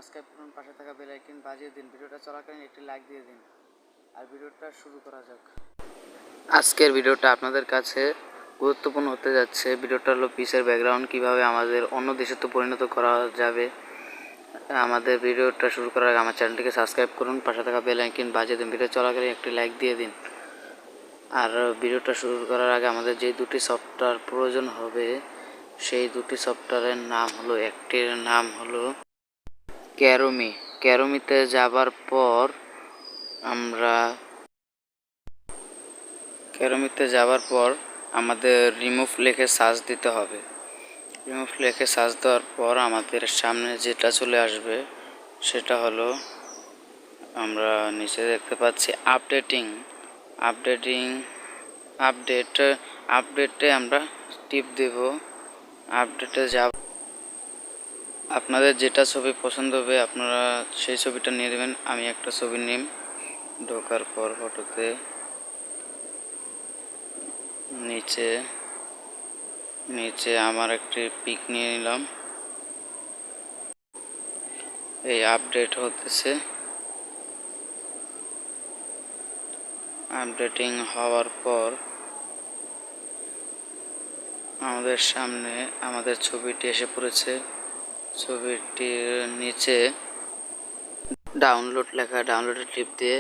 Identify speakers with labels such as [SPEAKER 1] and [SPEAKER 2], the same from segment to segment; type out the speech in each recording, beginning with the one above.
[SPEAKER 1] Subscribe করুন, পাশে থাকা বেল আইকন বাজিয়ে দিন। ভিডিওটা চলাকালীন একটি লাইক দিয়ে দিন। আর ভিডিওটা শুরু করা যাক। আজকের ভিডিওটা আপনাদের কাছে গুরুত্বপূর্ণ হতে যাচ্ছে। ভিডিওটা হলো পিসের ব্যাকগ্রাউন্ড কিভাবে আমাদের অন্য দেশে তো পরিণত করা যাবে। আমাদের ভিডিওটা শুরু করার আগে আমার চ্যানেলটিকে সাবস্ক্রাইব করুন, পাশে থাকা বেল আইকন বাজিয়ে দিন। ভিডিও চলাকালীন একটি লাইক দিয়ে দিন। আর ভিডিওটা শুরু করার আগে আমাদের যে দুটি সফটওয়্যার প্রয়োজন হবে সেই দুটি সফটওয়্যারের নাম হলো, একটির নাম হলো ক্যারোমি। ক্যারোমিতে যাবার পর আমাদের রিমুভ লিখে সার্চ দিতে হবে। রিমুভ লিখে সার্চ দেওয়ার পর আমাদের সামনে যেটা চলে আসবে সেটা হলো, আমরা নিচে দেখতে পাচ্ছি আপডেটে আমরা টিপ দেব। আপডেটে যাব, আপনাদের যেটা ছবি পছন্দ হবে আপনারা সেই ছবিটা নিয়ে দেবেন। আমি একটা ছবি নিই। ঢোকার পর ফটোতে নিচে আমার একটি পিক নিয়ে নিলাম। এই আপডেট হতেছে। আপডেটিং হওয়ার পর আমাদের সামনে আমাদের ছবিটি এসে পড়েছে। ছবিটির নিচে ডাউনলোড লেখা, ডাউনলোডে টিপ দিয়ে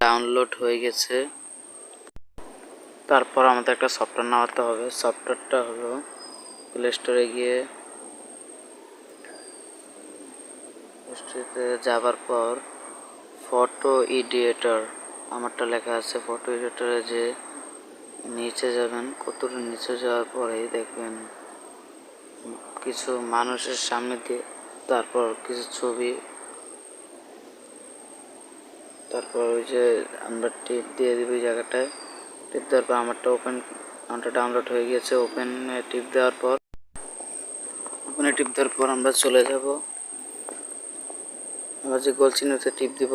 [SPEAKER 1] ডাউনলোড হয়ে গেছে। তারপর আমাদের একটা সফটওয়্যার নামাতে হবে। সফটওয়্যারটা হলো, প্লে স্টোরে গিয়ে যাবার পর ফটো এডিটর, আমারটা লেখা আছে। ফটো এডিটরে যে নিচে যাবেন, কতটা নিচে যাওয়ার পরেই দেখবেন কিছু মানুষের সামনে দিয়ে, তারপর কিছু ছবি, তারপর ওই যে আমরা টিপ দিয়ে দিব ওই জায়গাটায়। টিপ দেওয়ার পর আমারটা ডাউনলোড হয়ে গিয়েছে। ওপেনে টিপ দেওয়ার পর আমরা চলে যাব। আমরা যে গোল চিহ্নতে টিপ দিব,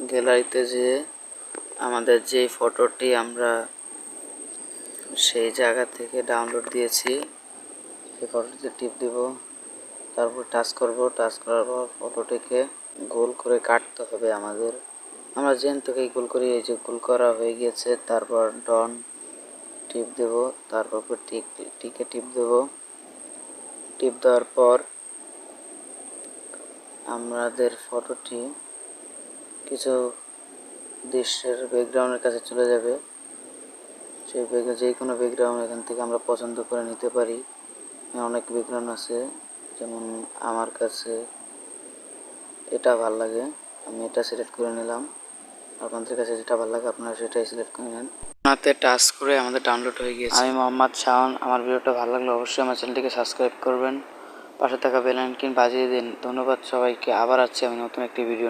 [SPEAKER 1] গ্যালারিতে যেয়ে আমাদের যে ফটোটি আমরা সেই জায়গা থেকে ডাউনলোড দিয়েছি সেই ফটোটিতে টিপ দিব। তারপর টাচ করব। টাচ করার পর ফটোটিকে গোল করে কাটতে হবে আমাদের। আমরা যেন থেকে গোল করি, এই যে গোল করা হয়ে গিয়েছে। তারপর ডন টিপ দেব। তারপর টিকে টিপ দেব। টিপ দেওয়ার পর আমাদের ফটোটি কিছু দৃশ্যের ব্যাকগ্রাউন্ডের কাছে চলে যাবে। সেই যে কোনো ব্যাকগ্রাউন্ড এখান থেকে আমরা পছন্দ করে নিতে পারি। অনেক ব্যাকগ্রাউন্ড আছে, যেমন আমার কাছে এটা ভালো লাগে, আমি এটা সিলেক্ট করে নিলাম। আপনাদের কাছে যেটা ভালো লাগে আপনারা সেটাই সিলেক্ট করে নেন। হাতে টাচ করে আমাদের ডাউনলোড হয়ে গিয়েছে। আমি মোহাম্মদ শাওন। আমার ভিডিওটা ভালো লাগলে অবশ্যই আমার চ্যানেলটিকে সাবস্ক্রাইব করবেন, পাশে থাকা বেল আইকন বাজিয়ে দিন। ধন্যবাদ সবাইকে। আবার আসছি আমি নতুন একটি ভিডিও নিয়ে।